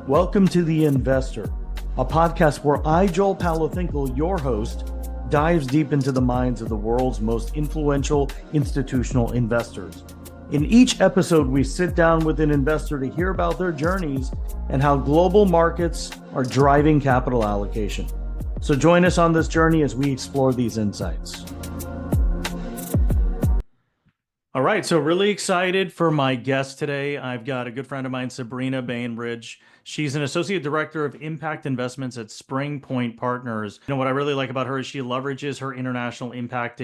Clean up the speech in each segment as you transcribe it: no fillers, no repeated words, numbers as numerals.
Welcome to The Investor, a podcast where I, Joel Palafinkel, your host, dives deep into the minds of the world's most influential institutional investors. In each episode, we sit down with an investor to hear about their journeys and how global markets are driving capital allocation. So join us on this journey as we explore these insights. All right, so really excited for my guest today. I've got a good friend of mine, Sabrina Bainbridge. She's an associate director of impact investments at SpringPoint Partners. You know, what I really like about her is she leverages her international impact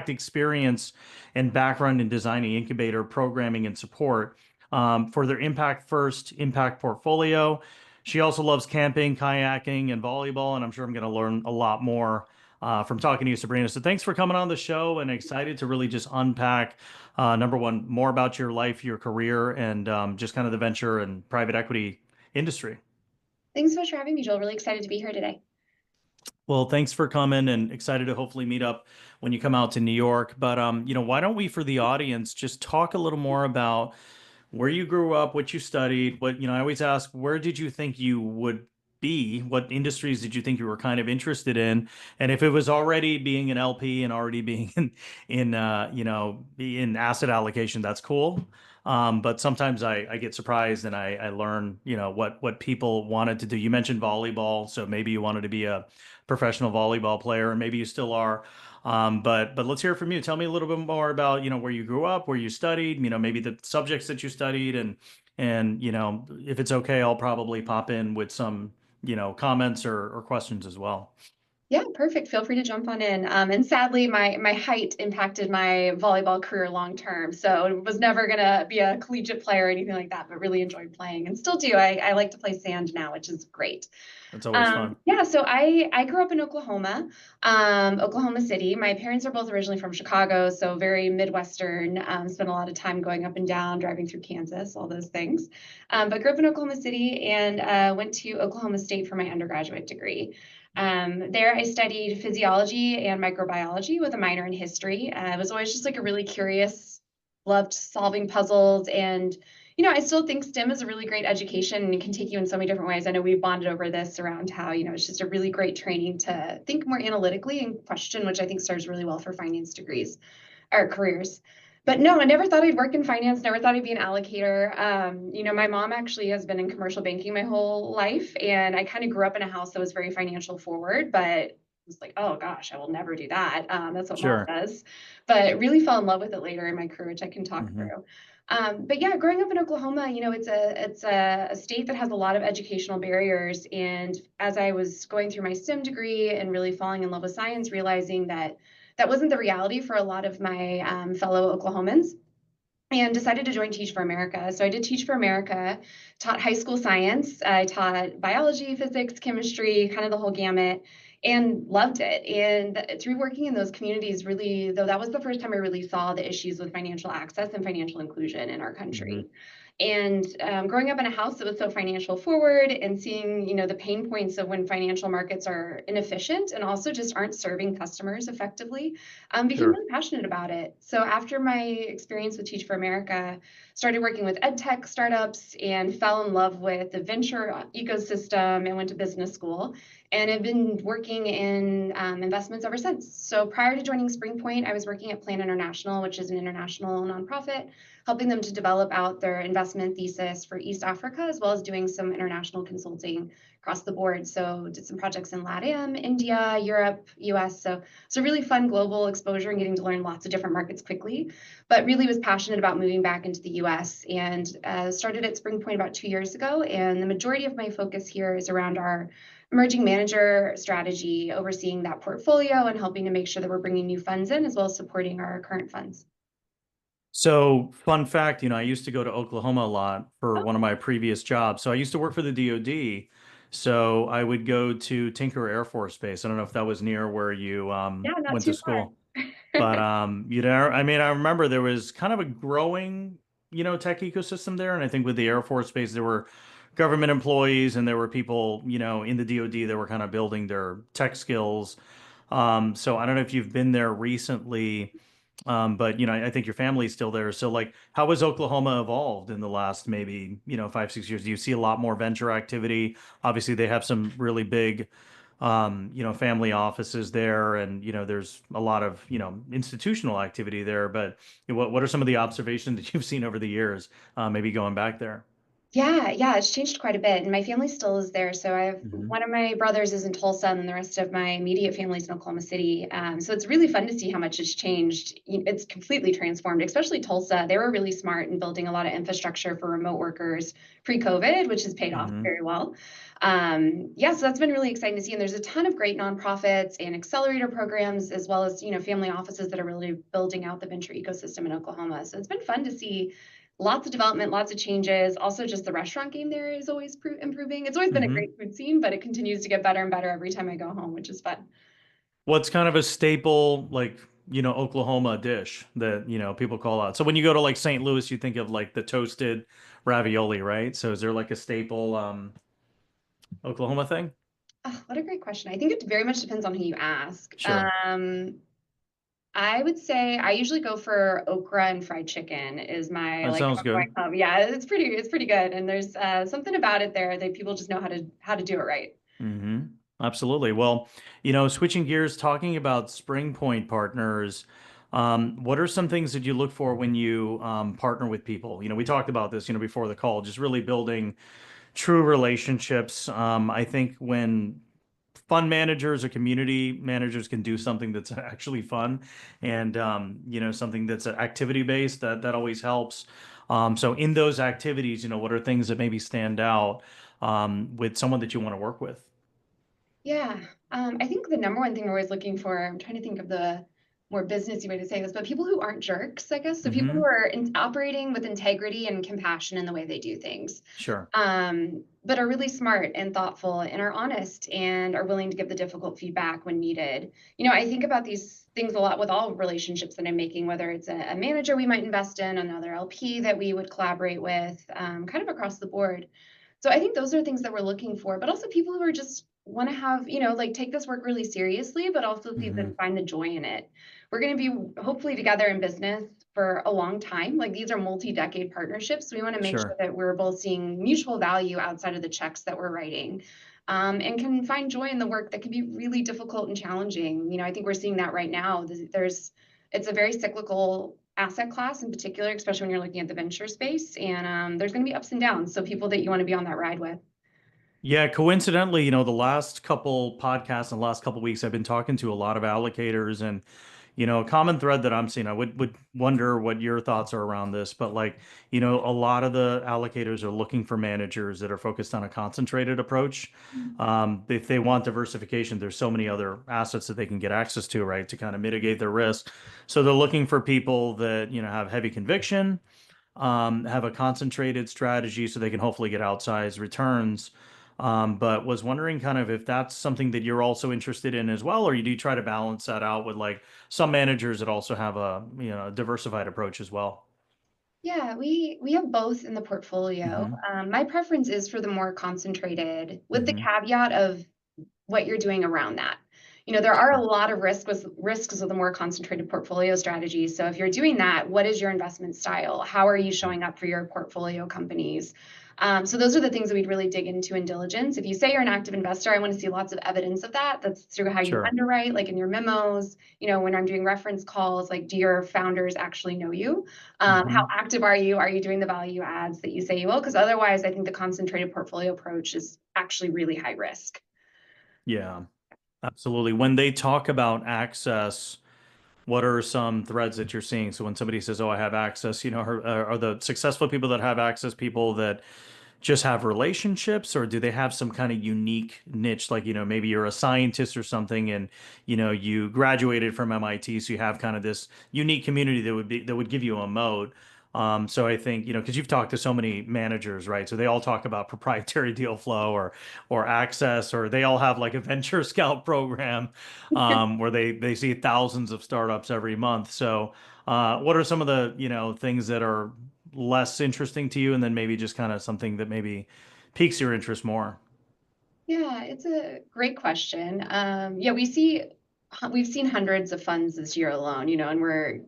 experience and background in designing incubator programming and support for their impact first impact portfolio. She also loves camping, kayaking, and volleyball, and I'm sure I'm going to learn a lot more from talking to you, Sabrina. So thanks for coming on the show, and excited to really just unpack, number one, more about your life, your career, and just kind of the venture and private equity industry. Thanks so much for having me, Joel. Really excited to be here today. Well, thanks for coming, and excited to hopefully meet up when you come out to New York. But why don't we, for the audience, just talk a little more about where you grew up, what you studied, I always ask, where did you think you would be? What industries did you think you were kind of interested in? And if it was already being an LP and already being in asset allocation, that's cool. But sometimes I get surprised and I learn, what people wanted to do. You mentioned volleyball, so maybe you wanted to be a professional volleyball player, and maybe you still are. But let's hear from you. Tell me a little bit more about, where you grew up, where you studied, maybe the subjects that you studied, and if it's okay, I'll probably pop in with some, comments or questions as well. Yeah, perfect. Feel free to jump on in. And sadly, my height impacted my volleyball career long term. So it was never going to be a collegiate player or anything like that, but really enjoyed playing and still do. I like to play sand now, which is great. That's always fun. Yeah, so I grew up in Oklahoma, Oklahoma City. My parents are both originally from Chicago, so very Midwestern. Spent a lot of time going up and down, driving through Kansas, all those things. But grew up in Oklahoma City and went to Oklahoma State for my undergraduate degree. There I studied physiology and microbiology with a minor in history. I was always just like a really curious, loved solving puzzles, and I still think STEM is a really great education and it can take you in so many different ways. I know we've bonded over this around how, it's just a really great training to think more analytically and question, which I think serves really well for finance degrees or careers. But no, I never thought I'd work in finance, never thought I'd be an allocator. My mom actually has been in commercial banking my whole life, and I kind of grew up in a house that was very financial forward, but was like, oh gosh, I will never do that. That's what Sure. mom does. But really fell in love with it later in my career, which I can talk through. But yeah, growing up in Oklahoma, it's a state that has a lot of educational barriers. And as I was going through my STEM degree and really falling in love with science, realizing that wasn't the reality for a lot of my fellow Oklahomans, and decided to join Teach for America. So I did Teach for America, taught high school science. I taught biology, physics, chemistry, kind of the whole gamut, and loved it. And through working in those communities, really, though, that was the first time I really saw the issues with financial access and financial inclusion in our country. And growing up in a house that was so financial forward and seeing, the pain points of when financial markets are inefficient and also just aren't serving customers effectively, became really passionate about it. So after my experience with Teach for America, started working with ed tech startups and fell in love with the venture ecosystem and went to business school. And have been working in investments ever since. So prior to joining SpringPoint, I was working at Plan International, which is an international nonprofit, helping them to develop out their investment thesis for East Africa, as well as doing some international consulting across the board. So did some projects in LATAM, India, Europe, US. So really fun global exposure and getting to learn lots of different markets quickly, but really was passionate about moving back into the US and started at SpringPoint about 2 years ago. And the majority of my focus here is around our emerging manager strategy, overseeing that portfolio and helping to make sure that we're bringing new funds in, as well as supporting our current funds. So fun fact, I used to go to Oklahoma a lot for one of my previous jobs. So I used to work for the DoD. So I would go to Tinker Air Force Base. I don't know if that was near where you went to school. But I remember there was kind of a growing, tech ecosystem there. And I think with the Air Force Base, there were government employees and there were people, in the DoD that were kind of building their tech skills. So I don't know if you've been there recently, But I think your family's still there. So like, how has Oklahoma evolved in the last maybe, 5, 6 years? Do you see a lot more venture activity? Obviously, they have some really big, family offices there, and there's a lot of, institutional activity there. But what are some of the observations that you've seen over the years, maybe going back there? Yeah, yeah, it's changed quite a bit, and my family still is there. So I have Hmm. one of my brothers is in Tulsa, and then the rest of my immediate family's in Oklahoma City. So it's really fun to see how much it's changed. It's completely transformed, especially Tulsa. They were really smart in building a lot of infrastructure for remote workers pre-COVID, which has paid off Hmm. very well. Yeah, so that's been really exciting to see. And there's a ton of great nonprofits and accelerator programs, as well as family offices that are really building out the venture ecosystem in Oklahoma. So it's been fun to see lots of development, lots of changes. Also, just the restaurant game there is always improving. It's always been a Hmm. great food scene, but it continues to get better and better every time I go home, which is fun. What's kind of a staple, like, Oklahoma dish that, people call out? So when you go to like St. Louis, you think of like the toasted ravioli, right? So is there like a staple Oklahoma thing? Oh, what a great question. I think it very much depends on who you ask. Sure. I would say I usually go for okra and fried chicken is my That like sounds I'm going good. home. Yeah, it's pretty good, and there's something about it there that people just know how to do it right. Hmm. Absolutely. Well, switching gears, talking about SpringPoint Partners, what are some things that you look for when you partner with people? We talked about this, before the call, just really building true relationships. I think when fund managers or community managers can do something that's actually fun and something that's activity based, that always helps. So in those activities, what are things that maybe stand out with someone that you want to work with? Yeah, I think the number one thing we're always looking for, I'm trying to think of the more businessy way to say this, but people who aren't jerks, I guess. So people who Hmm. are operating with integrity and compassion in the way they do things, Sure. but are really smart and thoughtful and are honest and are willing to give the difficult feedback when needed. I think about these things a lot with all relationships that I'm making, whether it's a manager we might invest in, another LP that we would collaborate with, kind of across the board. So I think those are things that we're looking for, but also people who are just want to have, like take this work really seriously, but also see Hmm. find the joy in it. We're going to be hopefully together in business for a long time. Like these are multi-decade partnerships. So we want to make sure Sure. that we're both seeing mutual value outside of the checks that we're writing. And can find joy in the work that can be really difficult and challenging. I think we're seeing that right now. It's a very cyclical asset class in particular, especially when you're looking at the venture space. And there's going to be ups and downs. So people that you want to be on that ride with. Yeah, coincidentally, the last couple podcasts and the last couple weeks, I've been talking to a lot of allocators, and a common thread that I'm seeing, I would wonder what your thoughts are around this, but like, a lot of the allocators are looking for managers that are focused on a concentrated approach. If they want diversification, there's so many other assets that they can get access to, right, to kind of mitigate their risk. So they're looking for people that, have heavy conviction, have a concentrated strategy so they can hopefully get outsized returns. But was wondering kind of if that's something that you're also interested in as well, or you do try to balance that out with like some managers that also have a diversified approach as well. Yeah, we have both in the portfolio. Hmm. My preference is for the more concentrated, with the Hmm. caveat of what you're doing around that. There are a Sure. lot of risks with a more concentrated portfolio strategy. So if you're doing that, what is your investment style? How are you Mhm. showing up for your portfolio companies? So those are the things that we'd really dig into in diligence. If you say you're an active investor, I want to see lots of evidence of that. That's through how you Sure. underwrite, like in your memos, when I'm doing reference calls, like do your founders actually know you? How Hmm. active are you? Are you doing the value adds that you say you will? Because otherwise, I think the concentrated portfolio approach is actually really high risk. Yeah, absolutely. When they talk about access, what are some threads that you're seeing? So when somebody says, "Oh, I have access," are the successful people that have access people that just have relationships, or do they have some kind of unique niche? Like, maybe you're a scientist or something, and you graduated from MIT, so you have kind of this unique community that would give you a moat. So I think, because you've talked to so many managers, right? So they all talk about proprietary deal flow or access, or they all have like a venture scout program where they see thousands of startups every month. So what are some of the, things that are less interesting to you, and then maybe just kind of something that maybe piques your interest more? Yeah, it's a great question. Yeah, we've seen hundreds of funds this year alone, and we're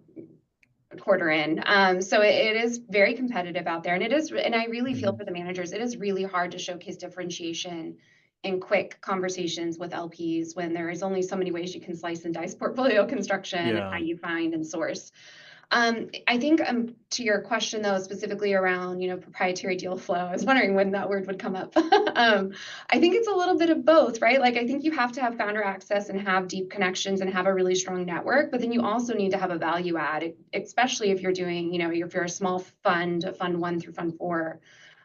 quarter in. So it is very competitive out there, and it is, and I really feel Mhm. for the managers. It is really hard to showcase differentiation in quick conversations with LPs when there is only so many ways you can slice and dice portfolio construction and how Yeah. you find and source. I think to your question though, specifically around, proprietary deal flow, I was wondering when that word would come up. I think it's a little bit of both, right? Like I think you have to have founder access and have deep connections and have a really strong network, but then you also need to have a value add, especially if you're doing, if you're a small fund, fund one through fund four.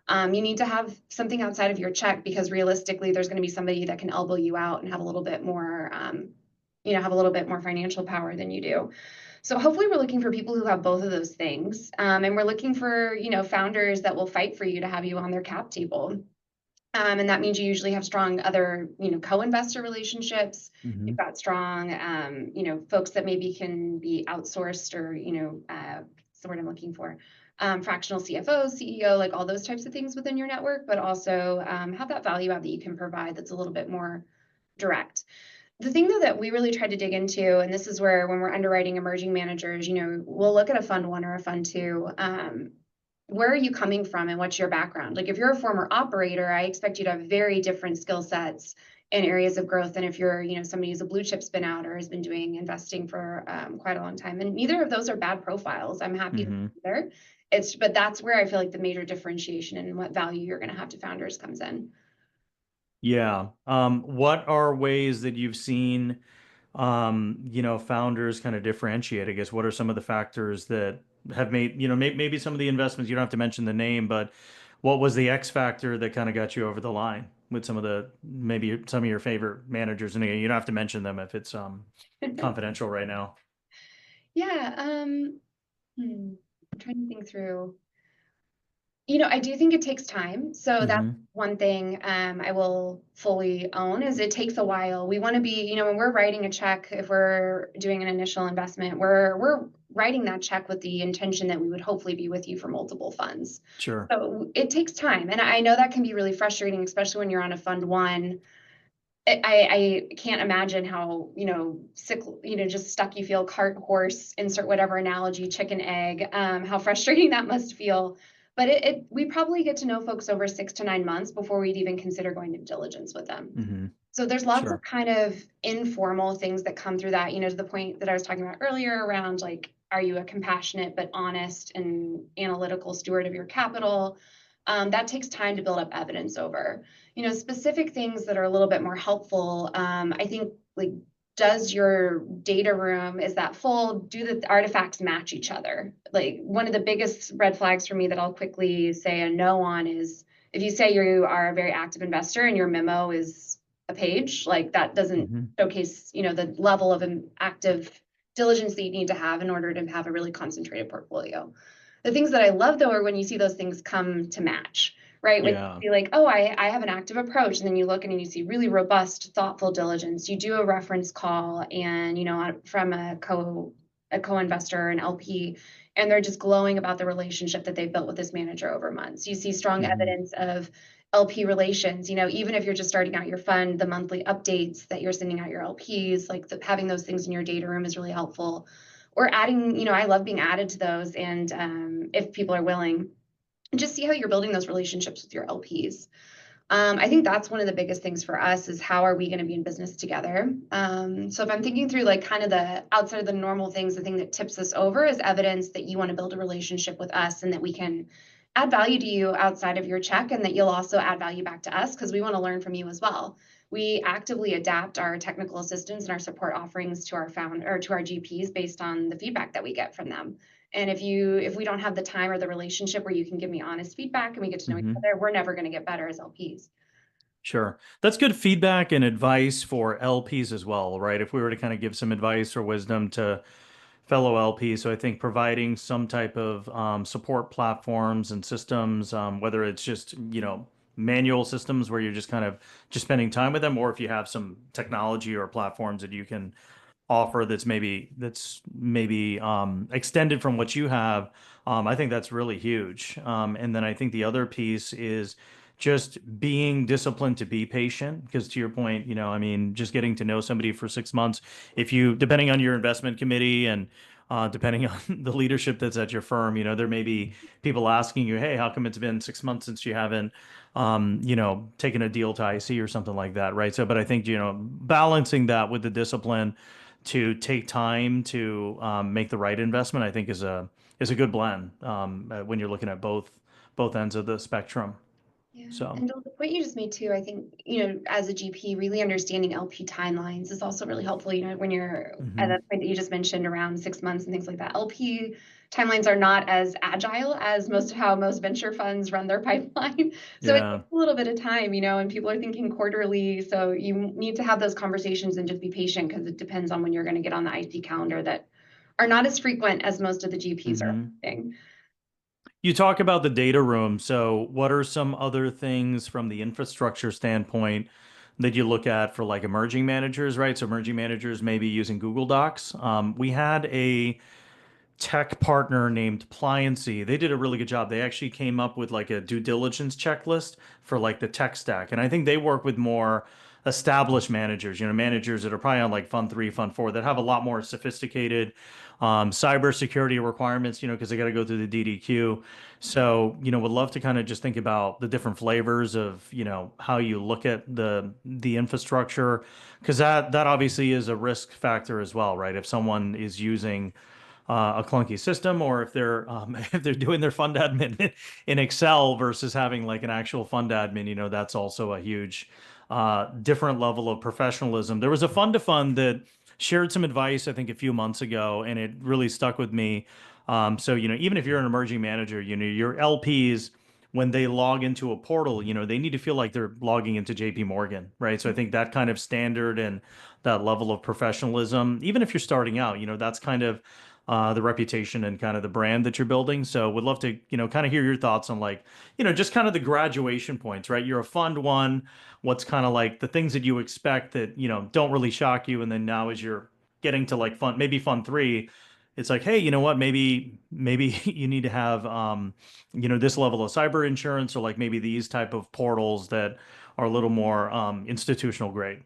You need to have something outside of your check because realistically, there's going to be somebody that can elbow you out and have a little bit more, have a little bit more financial power than you do. So hopefully we're looking for people who have both of those things. And we're looking for, founders that will fight for you to have you on their cap table. And that means you usually have strong other, co-investor relationships. You've Mhm. got strong, folks that maybe can be outsourced or, what's the word I'm looking for? Fractional CFO, CEO, like all those types of things within your network, but also have that value add that you can provide that's a little bit more direct. The thing though that we really tried to dig into, and this is where when we're underwriting emerging managers, we'll look at a fund one or a fund two. Where are you coming from and what's your background? Like if you're a former operator, I expect you to have very different skill sets in areas of growth than if you're, somebody who's a blue chip spin out or has been doing investing for quite a long time. And neither of those are bad profiles. I'm happy with Mhm. either. But that's where I feel like the major differentiation and what value you're going to have to founders comes in. Yeah. What are ways that you've seen, founders kind of differentiate? I guess what are some of the factors that have made, maybe some of the investments, you don't have to mention the name, but what was the X factor that kind of got you over the line with some of the, maybe some of your favorite managers? And again, you don't have to mention them if it's confidential right now. Yeah. I'm trying to think through. I do think it takes time. So that's Hmm. one thing I will fully own is it takes a while. We want to be, when we're writing a check, if we're doing an initial investment, we're writing that check with the intention that we would hopefully be with you for multiple funds. Sure. So it takes time. And I know that can be really frustrating, especially when you're on a fund one. I can't imagine how, sick, just stuck you feel, cart, horse, insert whatever analogy, chicken, egg, how frustrating that must feel. But we probably get to know folks over 6 to 9 months before we'd even consider going to diligence with them. Hmm. So there's lots of Sure. kind of informal things that come through that, to the point that I was talking about earlier around like, are you a compassionate but honest and analytical steward of your capital? That takes time to build up evidence over. Specific things that are a little bit more helpful. I think like, does your data room, is that full? Do the artifacts match each other? Like one of the biggest red flags for me that I'll quickly say a no on is if you say you are a very active investor and your memo is a page, like that doesn't Hmm. showcase, the level of active diligence that you need to have in order to have a really concentrated portfolio. The things that I love though are when you see those things come to match, right? When you Yeah. see like, oh, I have an active approach, and then you look and you see really robust, thoughtful diligence. You do a reference call and, from a co-investor, an LP, and they're just glowing about the relationship that they've built with this manager over months. You see strong Hmm. evidence of LP relations, even if you're just starting out your fund, the monthly updates that you're sending out your LPs, like having those things in your data room is really helpful. Or adding, I love being added to those. And if people are willing, just see how you're building those relationships with your LPs. I think that's one of the biggest things for us is how are we going to be in business together? So if I'm thinking through like kind of the outside of the normal things, the thing that tips us over is evidence that you want to build a relationship with us and that we can add value to you outside of your check and that you'll also add value back to us because we want to learn from you as well. We actively adapt our technical assistance and our support offerings to our or to our GPs based on the feedback that we get from them. And if we don't have the time or the relationship where you can give me honest feedback and we get to know each Hmm. other, we're never going to get better as LPs. Sure. That's good feedback and advice for LPs as well, right? If we were to kind of give some advice or wisdom to fellow LPs, so I think providing some type of support platforms and systems, whether it's just, manual systems where you're just kind of just spending time with them, or if you have some technology or platforms that you can offer that's maybe extended from what you have, I think that's really huge. And then I think the other piece is just being disciplined to be patient, because to your point, I mean, just getting to know somebody for 6 months, if you, depending on your investment committee and depending on the leadership that's at your firm. There may be people asking you, hey, how come it's been 6 months since you haven't, taken a deal to IC or something like that, right? So, but I think, balancing that with the discipline to take time to make the right investment, I think is a good blend when you're looking at both ends of the spectrum. Yeah. So, And the point you just made too, I think, as a GP, really understanding LP timelines is also really helpful. When you're at hmm that point that you just mentioned around 6 months and things like that, LP timelines are not as agile as how most venture funds run their pipeline. So it yeah. takes a little bit of time, and people are thinking quarterly. So you need to have those conversations and just be patient because it depends on when you're going to get on the IC calendar that are not as frequent as most of the GPs are hmm doing. You talk about the data room. So, what are some other things from the infrastructure standpoint that you look at for like emerging managers, right? So, emerging managers may be using Google Docs. We had a tech partner named Pliancy. They did a really good job. They actually came up with like a due diligence checklist for like the tech stack. And I think they work with more established managers, managers that are probably on like fund three, fund four that have a lot more sophisticated cybersecurity requirements, because they got to go through the DDQ. So, would love to kind of just think about the different flavors of, how you look at the infrastructure, because that obviously is a risk factor as well, right? If someone is using a clunky system, or if they're if they're doing their fund admin in Excel versus having like an actual fund admin, that's also a huge different level of professionalism. There was a fund to fund that shared some advice, I think, a few months ago, and it really stuck with me. So, even if you're an emerging manager, your LPs, when they log into a portal, they need to feel like they're logging into JP Morgan, right? So I think that kind of standard and that level of professionalism, even if you're starting out, that's kind of the reputation and kind of the brand that you're building. So would love to, kind of hear your thoughts on like, just kind of the graduation points, right? You're a fund one, what's kind of like the things that you expect that, don't really shock you. And then now as you're getting to like maybe fund three, it's like, hey, you know what? Maybe you need to have, this level of cyber insurance, or like maybe these type of portals that are a little more institutional grade.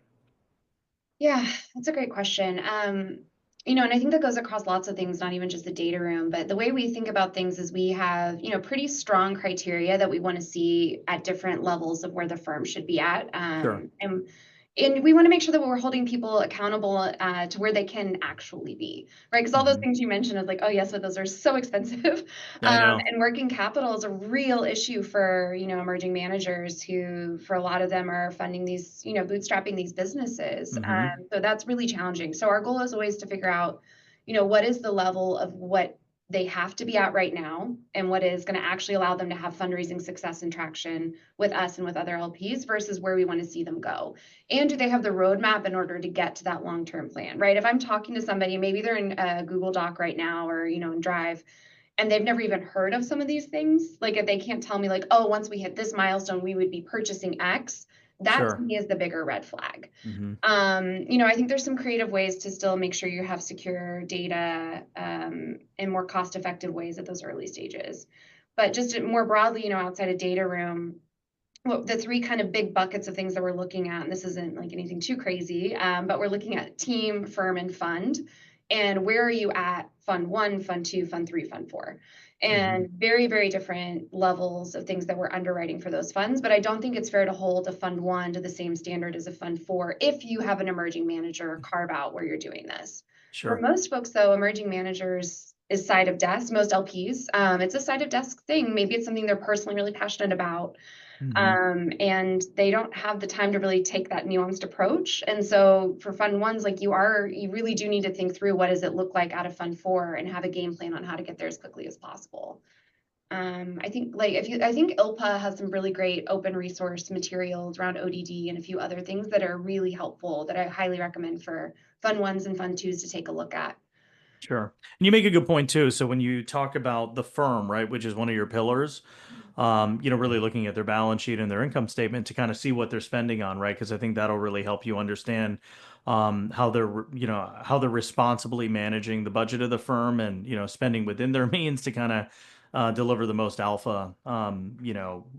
Yeah, that's a great question. And I think that goes across lots of things, not even just the data room, but the way we think about things is we have, pretty strong criteria that we want to see at different levels of where the firm should be at. Sure. And we want to make sure that we're holding people accountable to where they can actually be, right? Because all those hmm things you mentioned is like, oh yes, but those are so expensive. I know. And working capital is a real issue for, emerging managers who, for a lot of them, are funding these, bootstrapping these businesses. hmm So that's really challenging. So our goal is always to figure out, what is the level of what they have to be at right now and what is going to actually allow them to have fundraising success and traction with us and with other LPs versus where we want to see them go. And do they have the roadmap in order to get to that long-term plan, right? If I'm talking to somebody, maybe they're in a Google Doc right now or, in Drive, and they've never even heard of some of these things, like if they can't tell me like, oh, once we hit this milestone, we would be purchasing X, that to Sure. me is the bigger red flag. hmm I think there's some creative ways to still make sure you have secure data in more cost-effective ways at those early stages. But just more broadly, outside of data room, well, the three kind of big buckets of things that we're looking at, and this isn't like anything too crazy, but we're looking at team, firm, and fund. And where are you at fund one, fund two, fund three, fund four? hmm And very, very different levels of things that we're underwriting for those funds. But I don't think it's fair to hold a fund one to the same standard as a fund four if you have an emerging manager or carve out where you're doing this. For Sure. most folks, though, emerging managers is side of desk, most LPs. It's a side of desk thing. Maybe it's something they're personally really passionate about, hmm and they don't have the time to really take that nuanced approach. And so for fund ones, like you really do need to think through what does it look like out of fund four and have a game plan on how to get there as quickly as possible. I think like I think ILPA has some really great open resource materials around ODD and a few other things that are really helpful that I highly recommend for fund ones and fund twos to take a look at. Sure. And you make a good point too. So when you talk about the firm, right, which is one of your pillars, really looking at their balance sheet and their income statement to kind of see what they're spending on, right? Because I think that'll really help you understand how they're responsibly managing the budget of the firm and, spending within their means to kind of deliver the most alpha,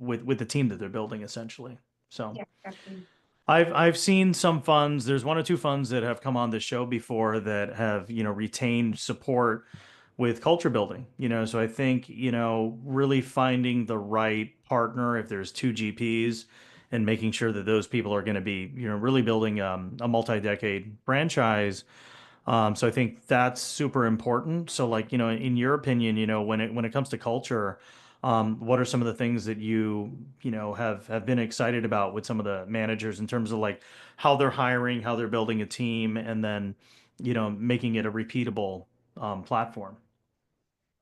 with the team that they're building essentially. So. Yeah, exactly. I've seen some funds. There's one or two funds that have come on the show before that have, retained support with culture building, so I think, really finding the right partner if there's two GPs and making sure that those people are going to be, really building a multi-decade franchise. So I think that's super important. So like, in your opinion, when it comes to culture, what are some of the things that have been excited about with some of the managers in terms of like how they're hiring, how they're building a team, and then, making it a repeatable platform?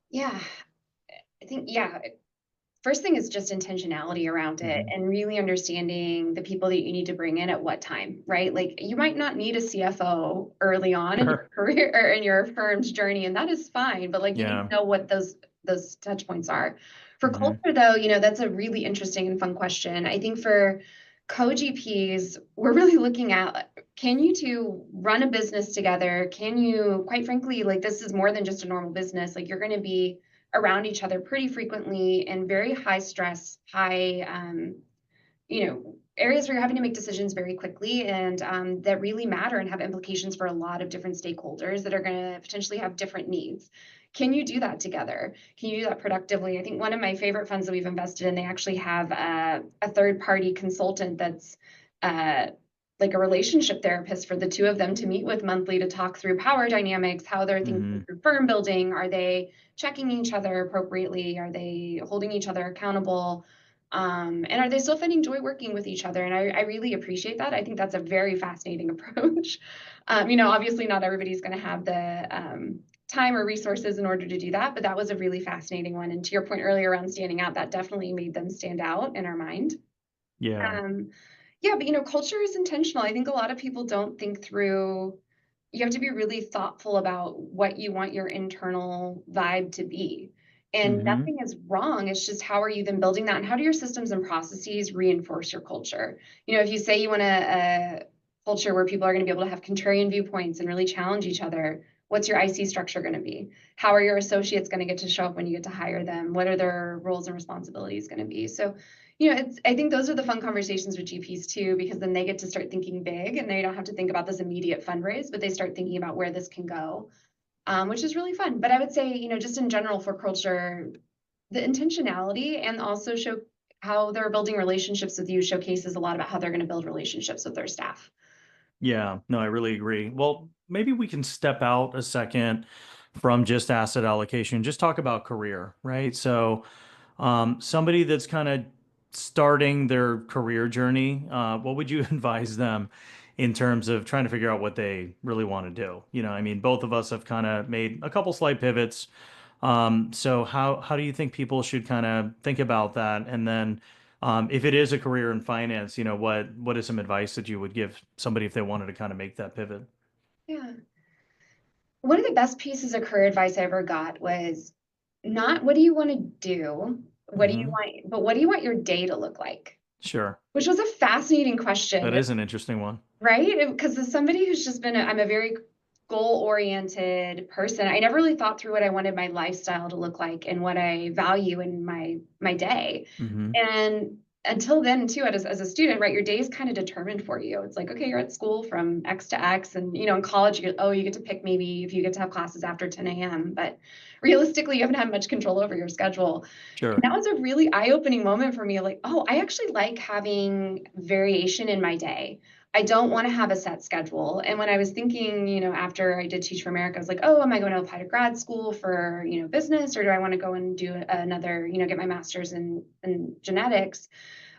Yeah, I think, yeah, first thing is just intentionality around it Hmm. and really understanding the people that you need to bring in at what time, right? Like you might not need a CFO early on in your Sure. career or in your firm's journey, and that is fine, but like you need Yeah. to know what those touch points are. For Hmm. culture though, that's a really interesting and fun question. I think for co-GPs, we're really looking at, can you two run a business together? Can you, quite frankly, like this is more than just a normal business. Like you're going to be around each other pretty frequently in very high stress, high, areas where you're having to make decisions very quickly and that really matter and have implications for a lot of different stakeholders that are going to potentially have different needs. Can you do that together? Can you do that productively? I think one of my favorite funds that we've invested in, they actually have a third party consultant that's uh, like a relationship therapist for the two of them to meet with monthly to talk through power dynamics, how they're thinking Hmm. through firm building. Are they checking each other appropriately? Are they holding each other accountable? And are they still finding joy working with each other? And I really appreciate that. I think that's a very fascinating approach. Obviously not everybody's going to have the time or resources in order to do that, but that was a really fascinating one. And to your point earlier around standing out, that definitely made them stand out in our mind. Yeah. Um, yeah, but culture is intentional. I think a lot of people don't think through, you have to be really thoughtful about what you want your internal vibe to be. And Hmm. nothing is wrong. It's just how are you then building that? And how do your systems and processes reinforce your culture? If you say you want a culture where people are going to be able to have contrarian viewpoints and really challenge each other, what's your IC structure going to be? How are your associates going to get to show up when you get to hire them? What are their roles and responsibilities going to be? So I think those are the fun conversations with GPs too, because then they get to start thinking big and they don't have to think about this immediate fundraise, but they start thinking about where this can go, which is really fun. But I would say, just in general for culture, the intentionality and also show how they're building relationships with you showcases a lot about how they're going to build relationships with their staff. Yeah, no, I really agree. Well, maybe we can step out a second from just asset allocation, just talk about career, right? So, somebody that's kind of starting their career journey, what would you advise them in terms of trying to figure out what they really want to do? I mean, both of us have kind of made a couple slight pivots. So how do you think people should kind of think about that? And then, if it is a career in finance, what is some advice that you would give somebody if they wanted to kind of make that pivot? Yeah. One of the best pieces of career advice I ever got was not what do you want to do? What do you Hmm. want, but what do you want your day to look like? Sure. Which was a fascinating question. That is an interesting one. Right? Because as somebody who's just been, I'm a very goal-oriented person. I never really thought through what I wanted my lifestyle to look like and what I value in my day. Hmm. And until then, too, as a student, right, your day is kind of determined for you. It's like, okay, you're at school from X to X, and in college, you get to pick maybe if you get to have classes after 10 a.m. But realistically, you haven't had much control over your schedule. And Sure. that was a really eye-opening moment for me. Like, oh, I actually like having variation in my day. I don't want to have a set schedule. And when I was thinking, after I did Teach for America, I was like, oh, am I going to apply to grad school for, business, or do I want to go and do another, get my master's in genetics?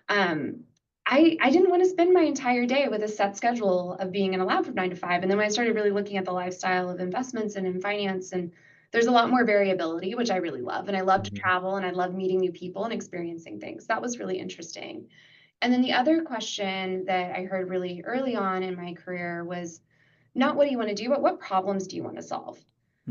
Um, I didn't want to spend my entire day with a set schedule of being in a lab from 9 to 5. And then when I started really looking at the lifestyle of investments and in finance, and there's a lot more variability, which I really love. And I love to Hmm. travel and I love meeting new people and experiencing things. That was really interesting. And then the other question that I heard really early on in my career was not what do you want to do, but what problems do you want to solve?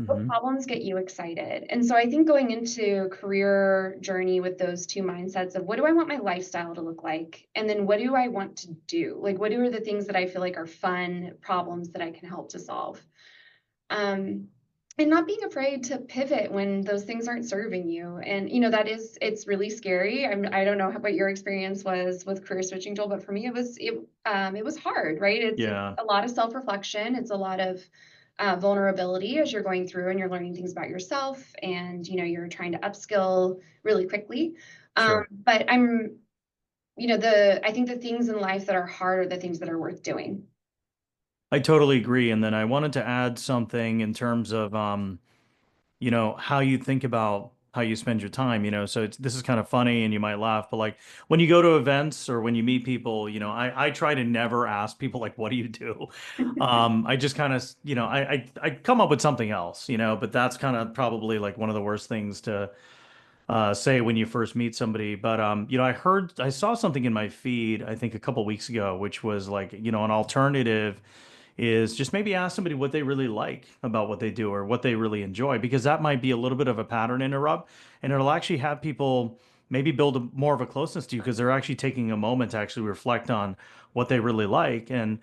What Hmm. problems get you excited? And so I think going into career journey with those two mindsets of what do I want my lifestyle to look like? And then what do I want to do? Like, what are the things that I feel like are fun problems that I can help to solve? Um, And not being afraid to pivot when those things aren't serving you. And it's really scary. I don't know what your experience was with career switching, Joel, but for me it was hard, right? It's Yeah, a lot of self-reflection. It's a lot of vulnerability as you're going through and you're learning things about yourself, and you're trying to upskill really quickly. sure. But I think the things in life that are hard are the things that are worth doing. I totally agree. And then I wanted to add something in terms of how you think about how you spend your time, so this is kind of funny and you might laugh, but like when you go to events or when you meet people, I try to never ask people like, what do you do? I just kind of, I come up with something else, but that's kind of probably like one of the worst things to say when you first meet somebody. But I saw something in my feed, I think a couple weeks ago, which was like, an alternative is just maybe ask somebody what they really like about what they do or what they really enjoy, because that might be a little bit of a pattern interrupt, and it'll actually have people maybe build more of a closeness to you because they're actually taking a moment to actually reflect on what they really like. And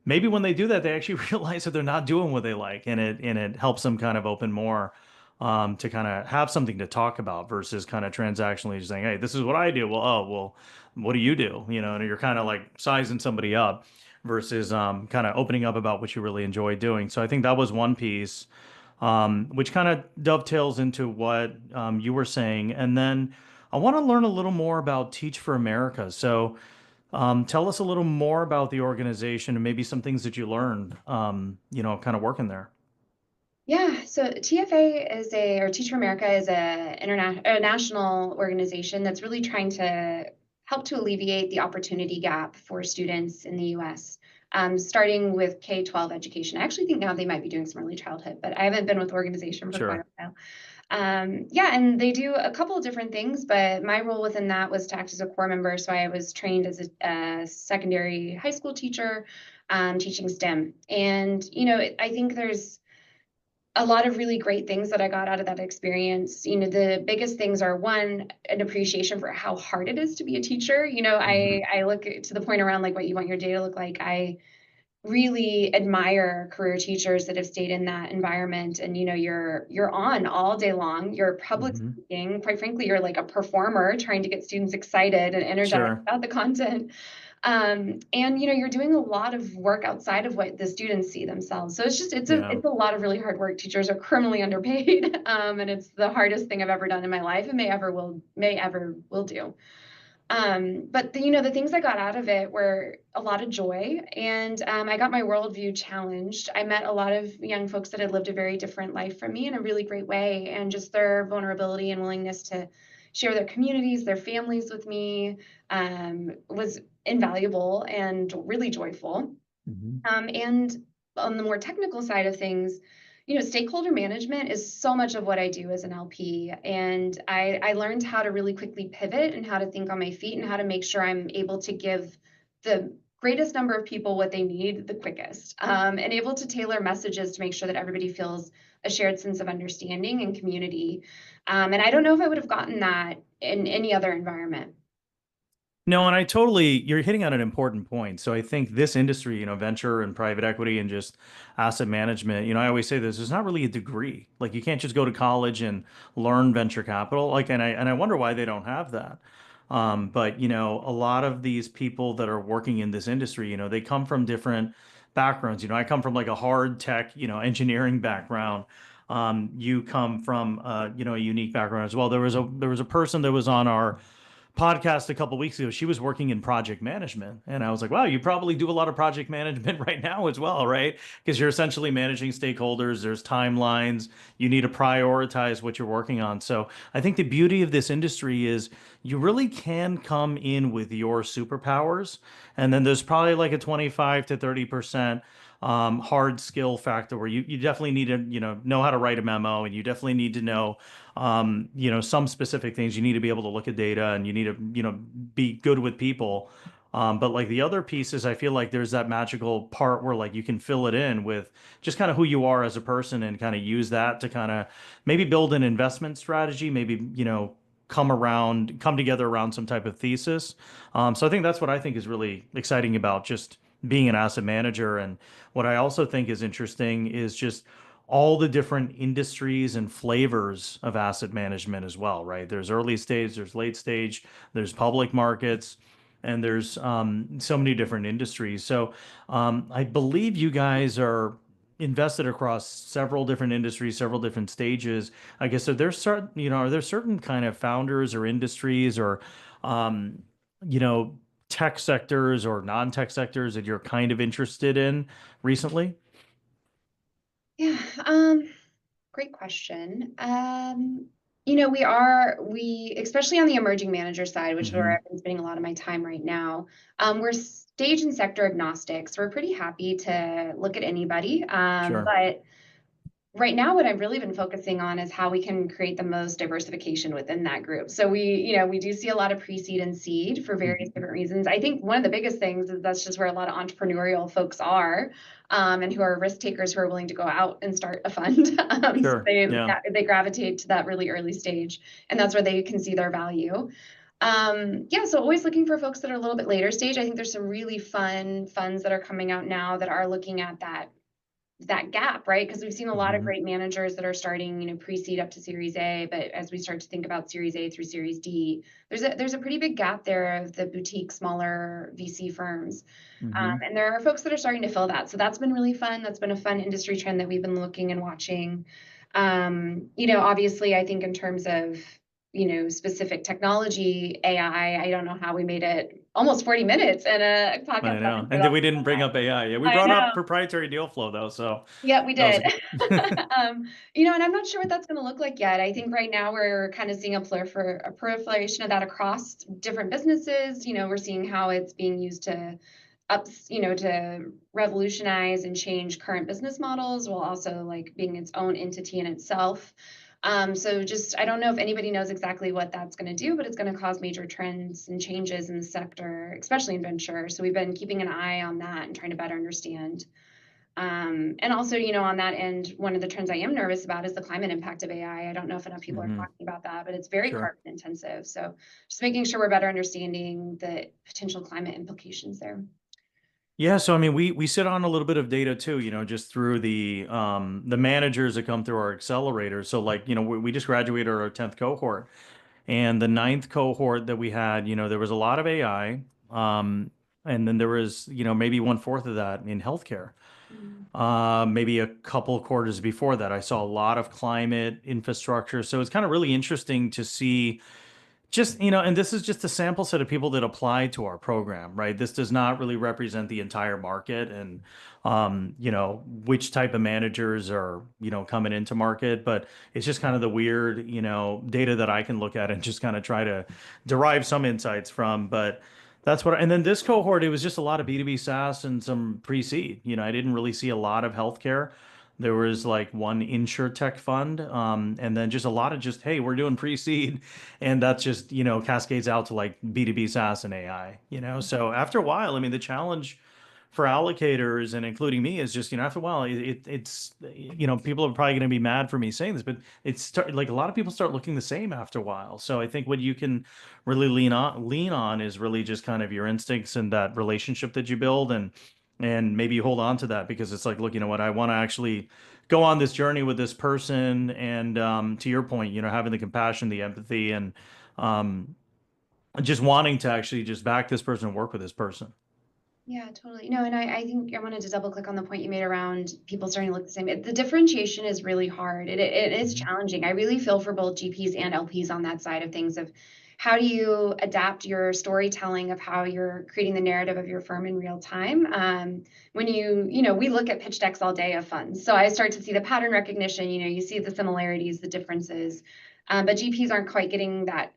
maybe when they do that, they actually realize that they're not doing what they like, and it helps them kind of open more to kind of have something to talk about versus kind of transactionally just saying, "Hey, this is what I do." Well, oh, well, what do you do? And you're kind of like sizing somebody up versus kind of opening up about what you really enjoy doing. So I think that was one piece, which kind of dovetails into what you were saying. And then I want to learn a little more about Teach for America. So tell us a little more about the organization and maybe some things that you learned, kind of working there. Yeah, so TFA or Teach for America is a national organization that's really trying to help to alleviate the opportunity gap for students in the US, starting with K-12 education. I actually think now they might be doing some early childhood, but I haven't been with the organization for quite Sure. a while. Yeah, and they do a couple of different things, but my role within that was to act as a core member. So I was trained as a secondary high school teacher, teaching STEM. And, I think there's a lot of really great things that I got out of that experience. The biggest things are, one, an appreciation for how hard it is to be a teacher. Hmm. I look to the point around like what you want your day to look like. I really admire career teachers that have stayed in that environment, and you're on all day long, you're public Hmm. speaking, quite frankly you're like a performer trying to get students excited and energized Sure. about the content. And you're doing a lot of work outside of what the students see themselves, so Yeah. it's a lot of really hard work. Teachers are criminally underpaid, and it's the hardest thing I've ever done in my life, and may ever will do. But the things I got out of it were a lot of joy, and I got my worldview challenged. I met a lot of young folks that had lived a very different life from me in a really great way, and just their vulnerability and willingness to share their communities, their families with me, was invaluable and really joyful. Hmm. And on the more technical side of things, stakeholder management is so much of what I do as an LP. And I learned how to really quickly pivot and how to think on my feet and how to make sure I'm able to give the greatest number of people what they need the quickest, and able to tailor messages to make sure that everybody feels a shared sense of understanding and community. And I don't know if I would have gotten that in any other environment. No, and you're hitting on an important point. So I think this industry, venture and private equity and just asset management, I always say this, there's not really a degree. Like you can't just go to college and learn venture capital. Like, and I wonder why they don't have that. But a lot of these people that are working in this industry, they come from different backgrounds. I come from like a hard tech, engineering background. You come from a unique background as well. There was a person that was on our podcast a couple weeks ago. She was working in project management, and I was like, wow, you probably do a lot of project management right now as well, right? Because you're essentially managing stakeholders, there's timelines, you need to prioritize what you're working on. So I think the beauty of this industry is you really can come in with your superpowers, and then there's probably like a 25 to 30% hard skill factor where you definitely need to know how to write a memo, and you definitely need to know some specific things. You need to be able to look at data, and you need to be good with people. But like the other pieces, I feel like there's that magical part where like you can fill it in with just kind of who you are as a person and kind of use that to kind of maybe build an investment strategy, maybe come together around some type of thesis. So I think that's what I think is really exciting about just being an asset manager. And what I also think is interesting is just all the different industries and flavors of asset management as well, right? There's early stage, there's late stage, there's public markets, and there's so many different industries. So I believe you guys are invested across several different industries, several different stages. I guess are there certain, are there certain kind of founders or industries or, um, you know, tech sectors or non-tech sectors that you're kind of interested in recently? Yeah, great question. We especially on the emerging manager side, which is where Hmm. I've been spending a lot of my time right now. We're stage and sector agnostic, so we're pretty happy to look at anybody. Sure. But right now, what I've really been focusing on is how we can create the most diversification within that group. So we do see a lot of pre-seed and seed for various Hmm. different reasons. I think one of the biggest things is that's just where a lot of entrepreneurial folks are, and who are risk takers who are willing to go out and start a fund. So Sure. Yeah. they gravitate to that really early stage, and that's where they can see their value. Yeah, so always looking for folks that are a little bit later stage. I think there's some really fun funds that are coming out now that are looking at that gap, right? Because we've seen a lot of Hmm. great managers that are starting, pre-seed up to Series A, but as we start to think about Series A through Series D, there's a pretty big gap there of the boutique, smaller VC firms, Hmm. and there are folks that are starting to fill that. So that's been really fun. That's been a fun industry trend that we've been looking and watching. Obviously, I think in terms of specific technology, I don't know how we made it almost 40 minutes in a I podcast know. episode And then on we didn't bring up AI. Yeah, we AI. I brought up know. proprietary deal flow though, so Yeah, we that was did. good. And I'm not sure what that's going to look like yet. I think right now we're kind of seeing a proliferation of that across different businesses. We're seeing how it's being used to revolutionize and change current business models while also like being its own entity in itself. So just I don't know if anybody knows exactly what that's going to do, but it's going to cause major trends and changes in the sector, especially in venture. So we've been keeping an eye on that and trying to better understand. And also, on that end, one of the trends I am nervous about is the climate impact of AI. I don't know if enough people are Hmm. talking about that, but it's very Sure. carbon intensive. So just making sure we're better understanding the potential climate implications there. Yeah, so I mean, we sit on a little bit of data too, just through the managers that come through our accelerator. So like, we just graduated our 10th cohort, and the ninth cohort that we had, there was a lot of AI, and then there was, maybe one fourth of that in healthcare. Mm. Maybe a couple quarters before that, I saw a lot of climate infrastructure. So it's kind of really interesting to see just, and this is just a sample set of people that apply to our program, right? This does not really represent the entire market and, which type of managers are, coming into market, but it's just kind of the weird, data that I can look at and just kind of try to derive some insights from. But that's what, and then this cohort, it was just a lot of B2B SaaS and some pre-seed. I didn't really see a lot of healthcare. There was like one insure tech fund, and then just a lot of just, hey, we're doing pre-seed, and that's just, cascades out to like B2B SaaS and AI. So after a while, I mean, the challenge for allocators and including me is just, after a while, it's, people are probably going to be mad for me saying this, but like a lot of people start looking the same after a while. So I think what you can really lean on is really just kind of your instincts and that relationship that you build, and maybe you hold on to that because it's like, look, you know what, I want to actually go on this journey with this person. And to your point, having the compassion, the empathy, and um, just wanting to actually just back this person and work with this person. Yeah, totally. No, and I think I wanted to double click on the point you made around people starting to look the same. The differentiation is really hard. It is Mhm. challenging. I really feel for both GPs and LPs on that side of things of how do you adapt your storytelling of how you're creating the narrative of your firm in real time. When we look at pitch decks all day of funds. So I start to see the pattern recognition, you see the similarities, the differences. But GPs aren't quite getting that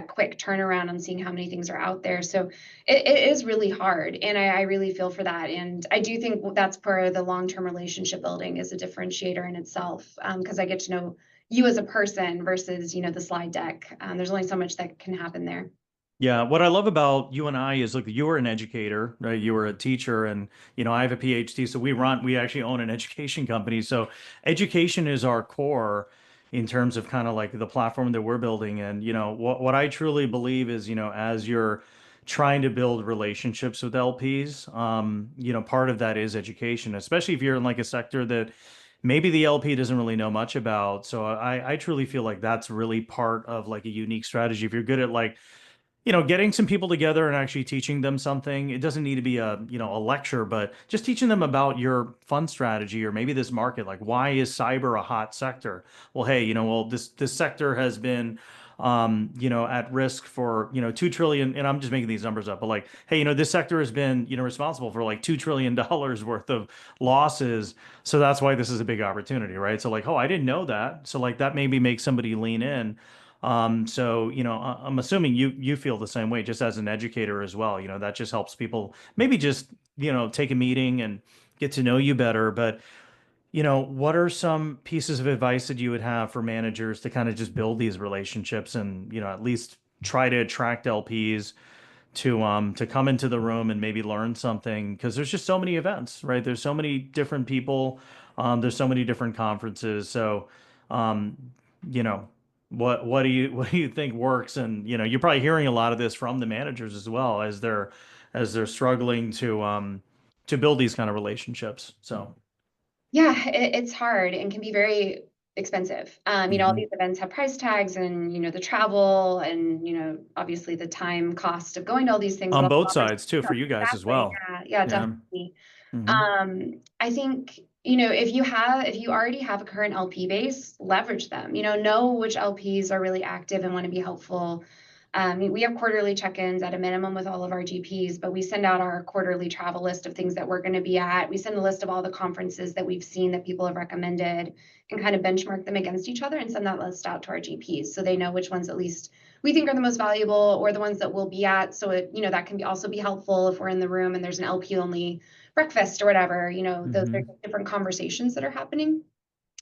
quick turnaround on seeing how many things are out there. So it is really hard, and I really feel for that. And I do think that's part of the long-term relationship building is a differentiator in itself, because I get to know you as a person versus the slide deck. There's only so much that can happen there. Yeah, what I love about you and I is, look, you were an educator, right? You were a teacher, and I have a PhD, so we actually own an education company. So education is our core in terms of kind of like the platform that we're building. And what I truly believe is, as you're trying to build relationships with LPs, part of that is education, especially if you're in like a sector that maybe the LP doesn't really know much about. So I truly feel like that's really part of like a unique strategy. If you're good at like, getting some people together and actually teaching them something. It doesn't need to be a lecture, but just teaching them about your fund strategy or maybe this market. Like, why is cyber a hot sector? Well, hey, well, this sector has been, at risk for, 2 trillion, and I'm just making these numbers up, but like, hey, this sector has been, responsible for like $2 trillion worth of losses. So that's why this is a big opportunity, right? So like, oh, I didn't know that. So like that maybe makes somebody lean in. So, I'm assuming you feel the same way, just as an educator as well. That just helps people maybe just, take a meeting and get to know you better. But, what are some pieces of advice that you would have for managers to kind of just build these relationships and, at least try to attract LPs to come into the room and maybe learn something? Because there's just so many events, right? There's so many different people. There's so many different conferences. So, um, you know, what do you think works? And you're probably hearing a lot of this from the managers as well as they're struggling to build these kind of relationships. So, Yeah, it's hard and can be very expensive. All hmm these events have price tags and, the travel and, obviously the time cost of going to all these things, but on also both others. sides too, for you guys as Exactly. well. Yeah, yeah, Yeah. definitely. hmm I think, if you already have a current LP base, leverage them, know which LPs are really active and want to be helpful. We have quarterly check-ins at a minimum with all of our GPs, but we send out our quarterly travel list of things that we're going to be at. We send a list of all the conferences that we've seen that people have recommended and kind of benchmark them against each other and send that list out to our GPs so they know which ones at least we think are the most valuable or the ones that we'll be at. So that can also be helpful if we're in the room and there's an LP only breakfast or whatever, those are hmm different conversations that are happening.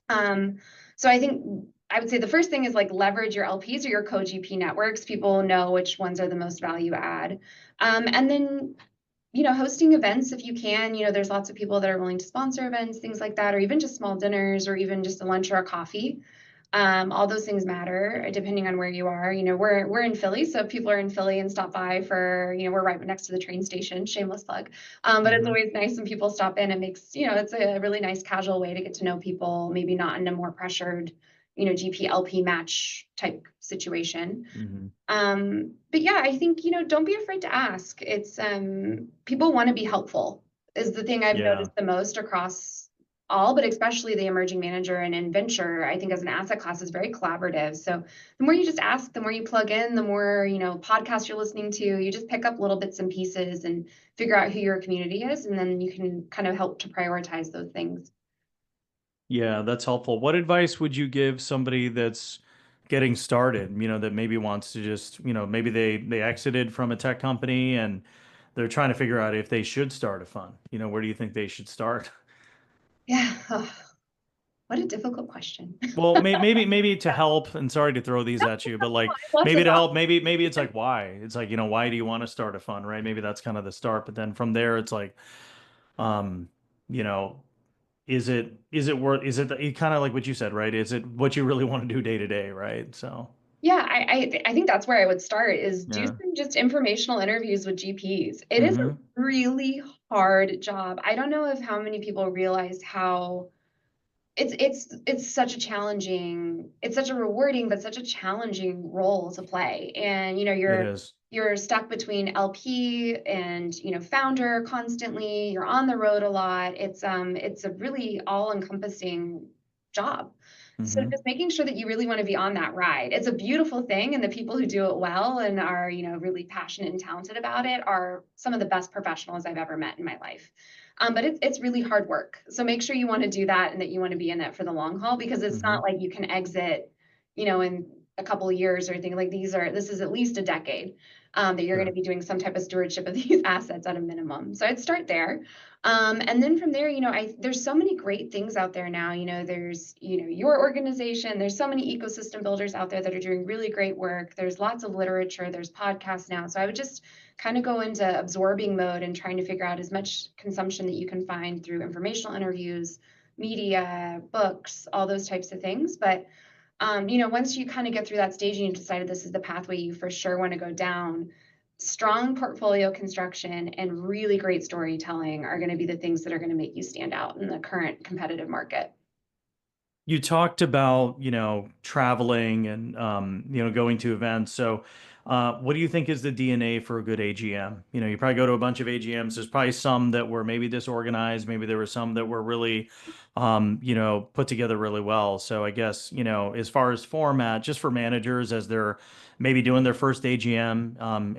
Um, so I think I would say the first thing is like leverage your LPs or your co-GP networks. People know which ones are the most value add. And then, hosting events if you can, there's lots of people that are willing to sponsor events, things like that, or even just small dinners or even just a lunch or a coffee. All those things matter depending on where you are. We're in Philly, so if people are in Philly and stop by for, we're right next to the train station, shameless plug. But it's hmm always nice when people stop in. It makes, it's a really nice casual way to get to know people, maybe not in a more pressured, GP LP match type situation. hmm But yeah, I think, don't be afraid to ask. It's people want to be helpful is the thing I've Yeah. noticed the most across all, but especially the emerging manager and in venture, I think as an asset class is very collaborative. So the more you just ask, the more you plug in, the more, podcasts you're listening to, you just pick up little bits and pieces and figure out who your community is, and then you can kind of help to prioritize those things. Yeah, that's helpful. What advice would you give somebody that's getting started, that maybe wants to just, maybe they exited from a tech company and they're trying to figure out if they should start a fund. Where do you think they should start? Yeah. Oh, what a difficult question. Well, maybe to help, and sorry to throw these at you, but like I'd love to maybe to laugh. help, maybe it's like why? It's like, why do you want to start a fund, right? Maybe that's kind of the start, but then from there it's like um, you know, is it worth is it kind of like what you said, right? Is it what you really want to do day to day, right? So, Yeah, I think that's where I would start is do yeah. some just informational interviews with GPs. It is a hmm really hard job. I don't know if how many people realize how it's such a challenging, it's such a rewarding, but such a challenging role to play. And It is. you're stuck between LP and founder constantly. You're on the road a lot. It's a really all-encompassing job. So hmm just making sure that you really want to be on that ride. It's a beautiful thing, and the people who do it well and are really passionate and talented about it are some of the best professionals I've ever met in my life. But it's really hard work. So make sure you want to do that and that you want to be in it for the long haul because it's hmm not like you can exit, in a couple of years or anything like this is at least a decade that you're going to Sure. be doing some type of stewardship of these assets at a minimum. So I'd start there. And then from there, there's so many great things out there now. There's, your organization, there's so many ecosystem builders out there that are doing really great work. There's lots of literature, there's podcasts now. So I would just kind of go into absorbing mode and trying to figure out as much consumption that you can find through informational interviews, media, books, all those types of things. But once you kind of get through that stage and you've decided this is the pathway you for sure want to go down, strong portfolio construction and really great storytelling are going to be the things that are going to make you stand out in the current competitive market. You talked about, traveling and, going to events. So, what do you think is the DNA for a good AGM? You probably go to a bunch of AGMs. There's probably some that were maybe disorganized. Maybe there were some that were really, put together really well. So I guess, as far as format, just for managers as they're maybe doing their first AGM,